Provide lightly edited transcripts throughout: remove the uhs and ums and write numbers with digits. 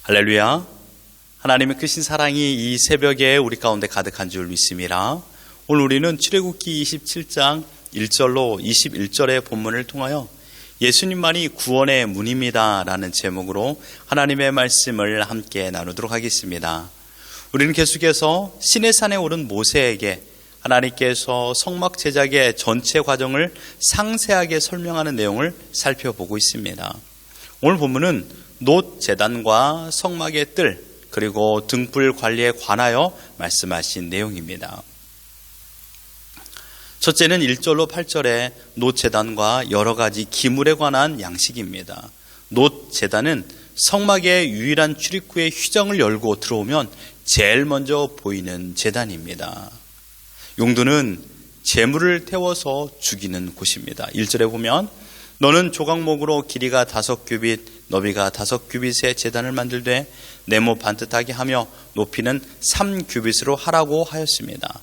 할렐루야. 하나님의 크신 사랑이 이 새벽에 우리 가운데 가득한 줄 믿습니다. 오늘 우리는 출애굽기 27장 1절로 21절의 본문을 통하여 예수님만이 구원의 문입니다 라는 제목으로 하나님의 말씀을 함께 나누도록 하겠습니다. 우리는 계속해서 시내산에 오른 모세에게 하나님께서 성막 제작의 전체 과정을 상세하게 설명하는 내용을 살펴보고 있습니다. 오늘 본문은 놋 제단과 성막의 뜰 그리고 등불 관리에 관하여 말씀하신 내용입니다. 첫째는 1절로 8절의 놋 제단과 여러 가지 기물에 관한 양식입니다. 놋 제단은 성막의 유일한 출입구의 휘장을 열고 들어오면 제일 먼저 보이는 제단입니다. 용도는 제물을 태워서 죽이는 곳입니다. 1절에 보면 너는 조각목으로 길이가 5규빗, 너비가 5규빗의 제단을 만들되 네모 반듯하게 하며 높이는 3규빗으로 하라고 하였습니다.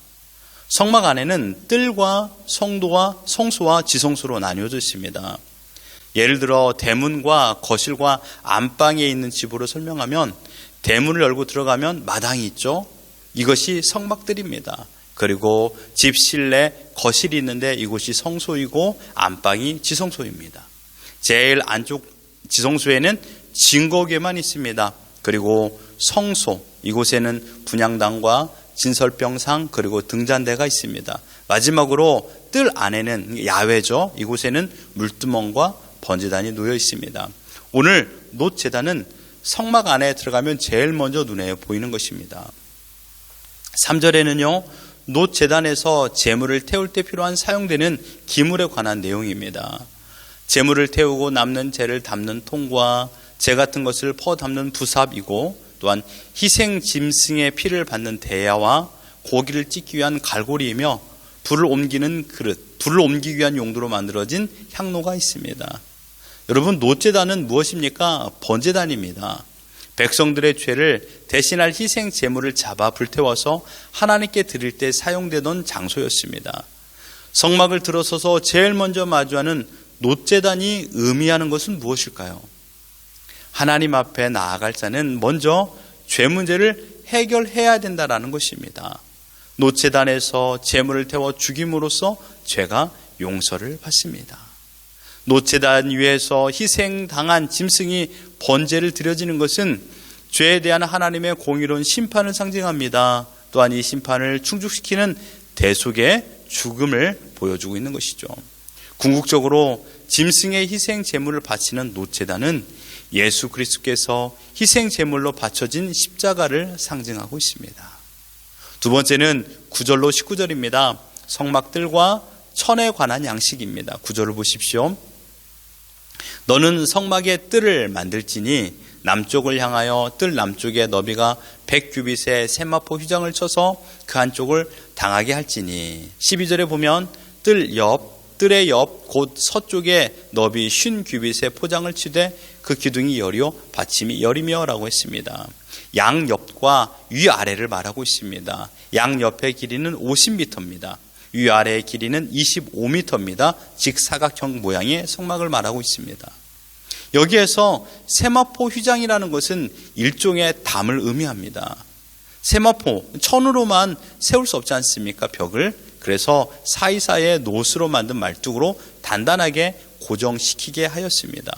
성막 안에는 뜰과 성소와 지성소로 나뉘어져 있습니다. 예를 들어 대문과 거실과 안방에 있는 집으로 설명하면 대문을 열고 들어가면 마당이 있죠. 이것이 성막들입니다. 그리고 집 실내 거실이 있는데 이곳이 성소이고 안방이 지성소입니다. 제일 안쪽 지성소에는 진거궤만 있습니다. 그리고 성소, 이곳에는 분향당과 진설병상 그리고 등잔대가 있습니다. 마지막으로 뜰 안에는 야외죠. 이곳에는 물두멍과 번제단이 놓여 있습니다. 오늘 놋 제단은 성막 안에 들어가면 제일 먼저 눈에 보이는 것입니다. 3절에는요. 놋 제단에서 제물을 태울 때 필요한 사용되는 기물에 관한 내용입니다. 제물을 태우고 남는 재를 담는 통과 재 같은 것을 퍼 담는 부삽이고 또한 희생 짐승의 피를 받는 대야와 고기를 찢기 위한 갈고리이며 불을 옮기는 그릇, 불을 옮기기 위한 용도로 만들어진 향로가 있습니다. 여러분, 놋 제단은 무엇입니까? 번제단입니다. 백성들의 죄를 대신할 희생 제물을 잡아 불태워서 하나님께 드릴 때 사용되던 장소였습니다. 성막을 들어서서 제일 먼저 마주하는 놋 제단이 의미하는 것은 무엇일까요? 하나님 앞에 나아갈 자는 먼저 죄 문제를 해결해야 된다는 것입니다. 놋 제단에서 제물을 태워 죽임으로써 죄가 용서를 받습니다. 놋 제단 위에서 희생당한 짐승이 번제를 드려지는 것은 죄에 대한 하나님의 공의로운 심판을 상징합니다. 또한 이 심판을 충족시키는 대속의 죽음을 보여주고 있는 것이죠. 궁극적으로 짐승의 희생 제물을 바치는 놋 제단은 예수 그리스도께서 희생 제물로 바쳐진 십자가를 상징하고 있습니다. 두 번째는 9절로 19절입니다. 성막들과 천에 관한 양식입니다. 9절을 보십시오. 너는 성막의 뜰을 만들지니 남쪽을 향하여 뜰 남쪽의 너비가 100규빗의 세마포 휘장을 쳐서 그 한쪽을 당하게 할지니 12절에 보면 뜰의 옆 곧 서쪽에 너비 50규빗의 포장을 치되 그 기둥이 열이요 받침이 열이며 라고 했습니다. 양옆과 위아래를 말하고 있습니다. 양옆의 길이는 50m입니다. 위아래의 길이는 25m입니다. 직사각형 모양의 성막을 말하고 있습니다. 여기에서 세마포 휘장이라는 것은 일종의 담을 의미합니다. 세마포, 천으로만 세울 수 없지 않습니까? 벽을. 그래서 사이사이에 놋으로 만든 말뚝으로 단단하게 고정시키게 하였습니다.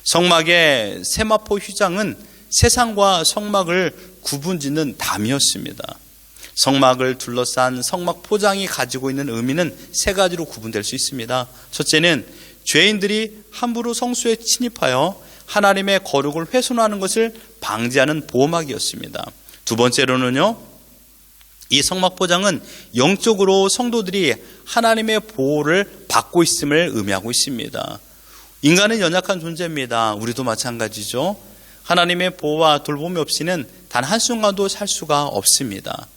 성막의 세마포 휘장은 세상과 성막을 구분짓는 담이었습니다. 성막을 둘러싼 성막 포장이 가지고 있는 의미는 세 가지로 구분될 수 있습니다. 첫째는 죄인들이 함부로 성소에 침입하여 하나님의 거룩을 훼손하는 것을 방지하는 보호막이었습니다. 두 번째로는요, 이 성막 포장은 영적으로 성도들이 하나님의 보호를 받고 있음을 의미하고 있습니다. 인간은 연약한 존재입니다. 우리도 마찬가지죠. 하나님의 보호와 돌봄이 없이는 단 한순간도 살 수가 없습니다.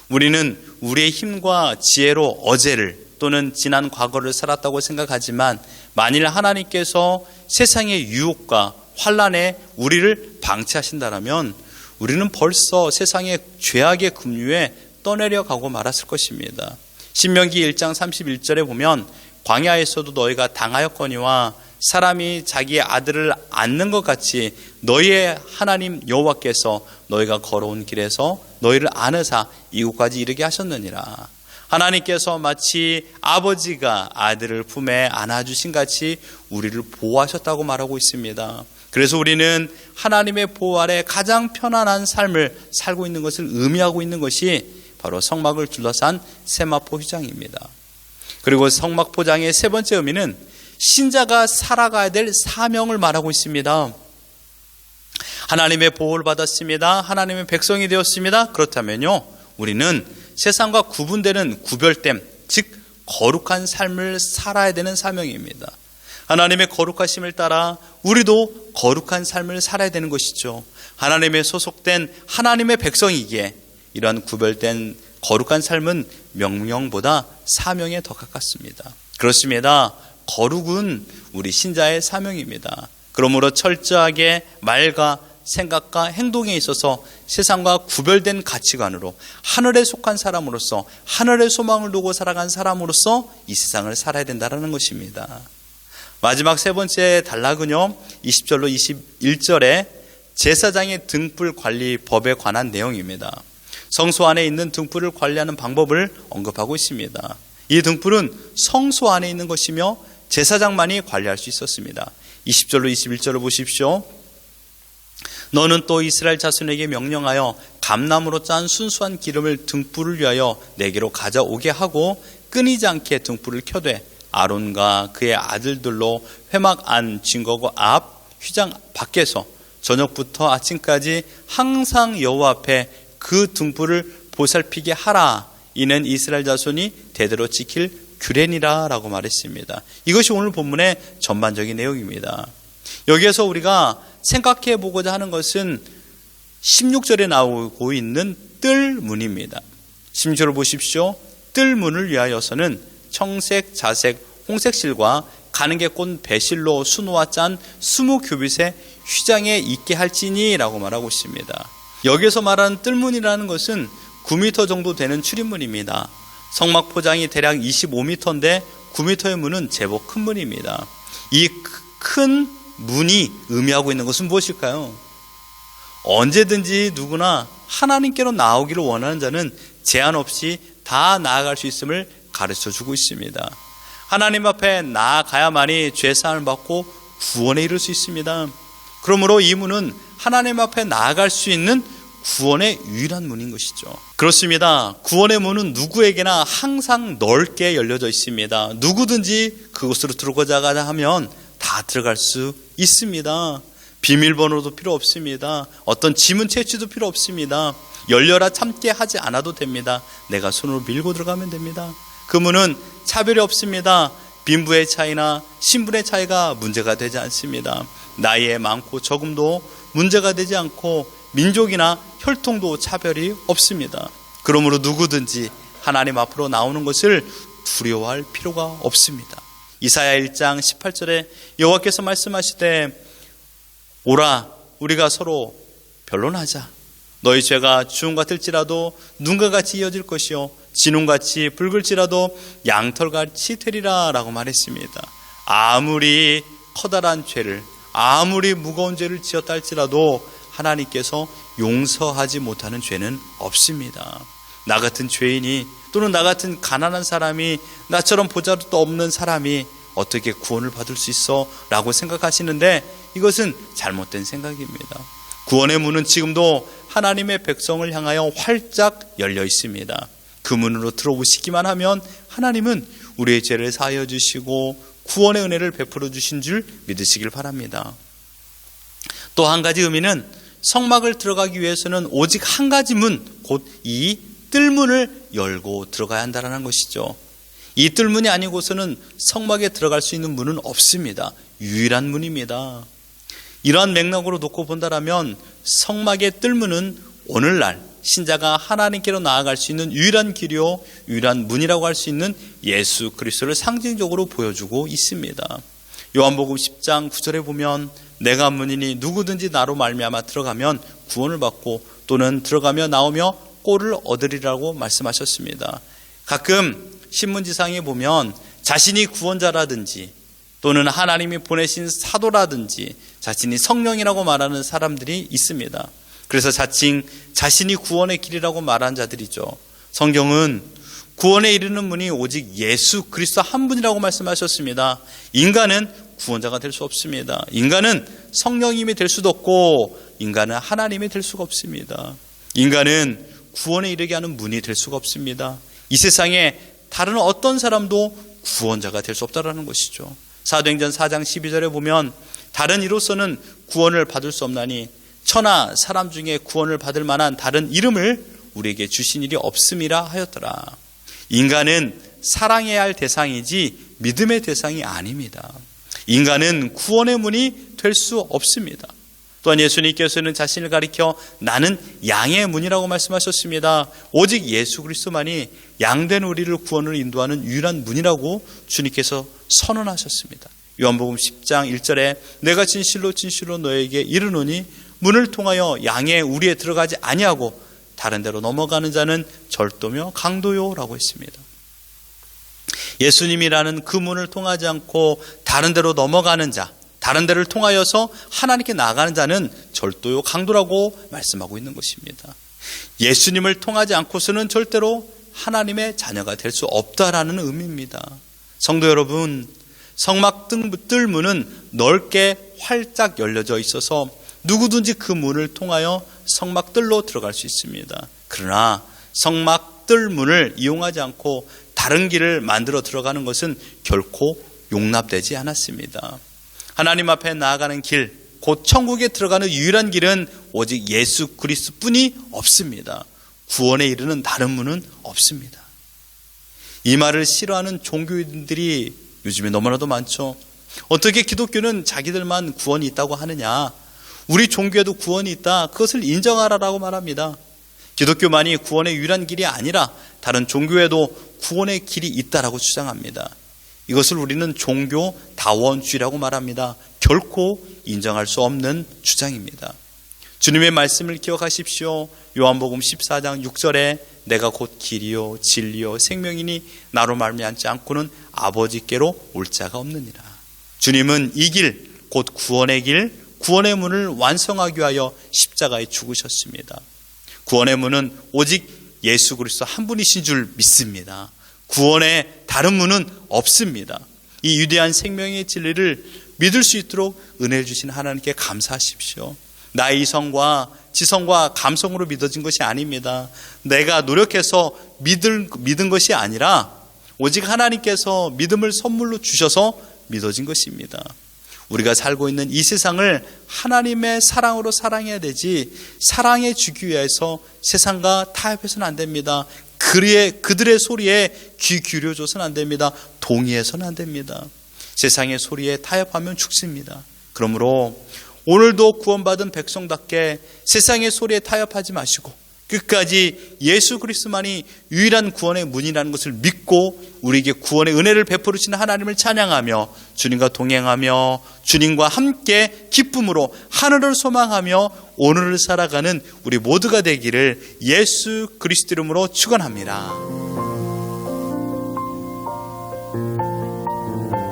우리는 우리의 힘과 지혜로 어제를 또는 지난 과거를 살았다고 생각하지만 만일 하나님께서 세상의 유혹과 환난에 우리를 방치하신다면 우리는 벌써 세상의 죄악의 급류에 떠내려가고 말았을 것입니다. 신명기 1장 31절에 보면 광야에서도 너희가 당하였거니와 사람이 자기의 아들을 안는 것 같이 너희의 하나님 여호와께서 너희가 걸어온 길에서 너희를 안으사 이곳까지 이르게 하셨느니라. 하나님께서 마치 아버지가 아들을 품에 안아주신 같이 우리를 보호하셨다고 말하고 있습니다. 그래서 우리는 하나님의 보호 아래 가장 편안한 삶을 살고 있는 것을 의미하고 있는 것이 바로 성막을 둘러싼 세마포 휘장입니다. 그리고 성막 포장의 세 번째 의미는 신자가 살아가야 될 사명을 말하고 있습니다. 하나님의 보호를 받았습니다. 하나님의 백성이 되었습니다. 그렇다면요, 우리는 세상과 구분되는 구별됨, 즉 거룩한 삶을 살아야 되는 사명입니다. 하나님의 거룩하심을 따라 우리도 거룩한 삶을 살아야 되는 것이죠. 하나님의 소속된 하나님의 백성이기에 이러한 구별된 거룩한 삶은 명령보다 사명에 더 가깝습니다. 그렇습니다. 거룩은 우리 신자의 사명입니다. 그러므로 철저하게 말과 생각과 행동에 있어서 세상과 구별된 가치관으로 하늘에 속한 사람으로서 하늘의 소망을 두고 살아간 사람으로서 이 세상을 살아야 된다는 것입니다. 마지막 세 번째 단락은요, 20절로 21절에 제사장의 등불 관리 법에 관한 내용입니다. 성소 안에 있는 등불을 관리하는 방법을 언급하고 있습니다. 이 등불은 성소 안에 있는 것이며 제사장만이 관리할 수 있었습니다. 20절로 21절을 보십시오. 너는 또 이스라엘 자손에게 명령하여 감나무로 짠 순수한 기름을 등불을 위하여 내게로 가져오게 하고 끊이지 않게 등불을 켜되 아론과 그의 아들들로 회막 안 증거구 앞 휘장 밖에서 저녁부터 아침까지 항상 여호와 앞에 그 등불을 보살피게 하라. 이는 이스라엘 자손이 대대로 지킬 규례니라 라고 말했습니다. 이것이 오늘 본문의 전반적인 내용입니다. 여기에서 우리가 생각해 보고자 하는 것은 16절에 나오고 있는 뜰문입니다. 16절을 보십시오. 뜰문을 위하여서는 청색, 자색, 홍색 실과 가는게꽃 배실로 수놓아 짠 20규빗의 휘장에 있게 할지니 라고 말하고 있습니다. 여기서 말하는 뜰문이라는 것은 9m 정도 되는 출입문입니다. 성막 포장이 대략 25m인데 9m의 문은 제법 큰 문입니다. 이 큰 문이 의미하고 있는 것은 무엇일까요? 언제든지 누구나 하나님께로 나오기를 원하는 자는 제한 없이 다 나아갈 수 있음을 가르쳐주고 있습니다. 하나님 앞에 나아가야만이 죄사함을 받고 구원에 이를 수 있습니다. 그러므로 이 문은 하나님 앞에 나아갈 수 있는 구원의 유일한 문인 것이죠. 그렇습니다. 구원의 문은 누구에게나 항상 넓게 열려져 있습니다. 누구든지 그곳으로 들어가자 하면 다 들어갈 수 있습니다. 비밀번호도 필요 없습니다. 어떤 지문 채취도 필요 없습니다. 열려라 참게 하지 않아도 됩니다. 내가 손으로 밀고 들어가면 됩니다. 그 문은 차별이 없습니다. 빈부의 차이나 신분의 차이가 문제가 되지 않습니다. 나이에 많고 적음도 문제가 되지 않고 민족이나 혈통도 차별이 없습니다. 그러므로 누구든지 하나님 앞으로 나오는 것을 두려워할 필요가 없습니다. 이사야 1장 18절에 여호와께서 말씀하시되 오라 우리가 서로 변론하자. 너희 죄가 주홍 같을지라도 눈과 같이 이어질 것이요 진홍같이 붉을지라도 양털같이 되리라 라고 말했습니다. 아무리 커다란 죄를 아무리 무거운 죄를 지었다 할지라도 하나님께서 용서하지 못하는 죄는 없습니다. 나 같은 죄인이 또는 나 같은 가난한 사람이 나처럼 보잘것도 없는 사람이 어떻게 구원을 받을 수 있어? 라고 생각하시는데 이것은 잘못된 생각입니다. 구원의 문은 지금도 하나님의 백성을 향하여 활짝 열려 있습니다. 그 문으로 들어오시기만 하면 하나님은 우리의 죄를 사하여 주시고 구원의 은혜를 베풀어 주신 줄 믿으시길 바랍니다. 또 한 가지 의미는 성막을 들어가기 위해서는 오직 한 가지 문, 곧 이 뜰문을 열고 들어가야 한다는 것이죠. 이 뜰문이 아니고서는 성막에 들어갈 수 있는 문은 없습니다. 유일한 문입니다. 이러한 맥락으로 놓고 본다면 성막의 뜰문은 오늘날 신자가 하나님께로 나아갈 수 있는 유일한 길이요 유일한 문이라고 할 수 있는 예수 그리스도를 상징적으로 보여주고 있습니다. 요한복음 10장 9절에 보면 내가 문이니 누구든지 나로 말미암아 들어가면 구원을 받고 또는 들어가며 나오며 꼴을 얻으리라고 말씀하셨습니다. 가끔 신문지상에 보면 자신이 구원자라든지 또는 하나님이 보내신 사도라든지 자신이 성령이라고 말하는 사람들이 있습니다. 그래서 자신이 구원의 길이라고 말한 자들이죠. 성경은 구원에 이르는 문이 오직 예수 그리스도 한 분이라고 말씀하셨습니다. 인간은 구원자가 될 수 없습니다. 인간은 성령님이 될 수도 없고 인간은 하나님이 될 수가 없습니다. 인간은 구원에 이르게 하는 문이 될 수가 없습니다. 이 세상에 다른 어떤 사람도 구원자가 될 수 없다라는 것이죠. 사도행전 4장 12절에 보면 다른 이로서는 구원을 받을 수 없나니 천하 사람 중에 구원을 받을 만한 다른 이름을 우리에게 주신 일이 없음이라 하였더라. 인간은 사랑해야 할 대상이지 믿음의 대상이 아닙니다. 인간은 구원의 문이 될 수 없습니다. 또한 예수님께서는 자신을 가리켜 나는 양의 문이라고 말씀하셨습니다. 오직 예수 그리스도만이 양된 우리를 구원으로 인도하는 유일한 문이라고 주님께서 선언하셨습니다. 요한복음 10장 1절에 내가 진실로 진실로 너에게 이르노니 문을 통하여 양의 우리에 들어가지 아니하고 다른 데로 넘어가는 자는 절도며 강도요라고 했습니다. 예수님이라는 그 문을 통하지 않고 다른 데로 넘어가는 자, 다른 데를 통하여서 하나님께 나가는 자는 절도요 강도라고 말씀하고 있는 것입니다. 예수님을 통하지 않고서는 절대로 하나님의 자녀가 될 수 없다라는 의미입니다. 성도 여러분, 성막 뜰 문은 넓게 활짝 열려져 있어서 누구든지 그 문을 통하여 성막뜰로 들어갈 수 있습니다. 그러나 성막뜰 문을 이용하지 않고 다른 길을 만들어 들어가는 것은 결코 용납되지 않았습니다. 하나님 앞에 나아가는 길, 곧 천국에 들어가는 유일한 길은 오직 예수 그리스도뿐이 없습니다. 구원에 이르는 다른 문은 없습니다. 이 말을 싫어하는 종교인들이 요즘에 너무나도 많죠. 어떻게 기독교는 자기들만 구원이 있다고 하느냐? 우리 종교에도 구원이 있다. 그것을 인정하라라고 말합니다. 기독교만이 구원의 유일한 길이 아니라 다른 종교에도 구원의 길이 있다라고 주장합니다. 이것을 우리는 종교 다원주의라고 말합니다. 결코 인정할 수 없는 주장입니다. 주님의 말씀을 기억하십시오. 요한복음 14장 6절에 내가 곧 길이요 진리요 생명이니 나로 말미암지 않고는 아버지께로 올 자가 없느니라. 주님은 이 길, 곧 구원의 길, 구원의 문을 완성하기 위하여 십자가에 죽으셨습니다. 구원의 문은 오직 예수 그리스도 한 분이신 줄 믿습니다. 구원의 다른 문은 없습니다. 이 위대한 생명의 진리를 믿을 수 있도록 은혜를 주신 하나님께 감사하십시오. 나의 이성과 지성과 감성으로 믿어진 것이 아닙니다. 내가 노력해서 믿은 것이 아니라 오직 하나님께서 믿음을 선물로 주셔서 믿어진 것입니다. 우리가 살고 있는 이 세상을 하나님의 사랑으로 사랑해야 되지 사랑해 주기 위해서 세상과 타협해서는 안 됩니다. 그들의 소리에 귀 기울여줘서는 안 됩니다. 동의해서는 안 됩니다. 세상의 소리에 타협하면 죽습니다. 그러므로 오늘도 구원받은 백성답게 세상의 소리에 타협하지 마시고 끝까지 예수 그리스도만이 유일한 구원의 문이라는 것을 믿고 우리에게 구원의 은혜를 베풀으시는 하나님을 찬양하며 주님과 동행하며 주님과 함께 기쁨으로 하늘을 소망하며 오늘을 살아가는 우리 모두가 되기를 예수 그리스도 이름으로 축원합니다.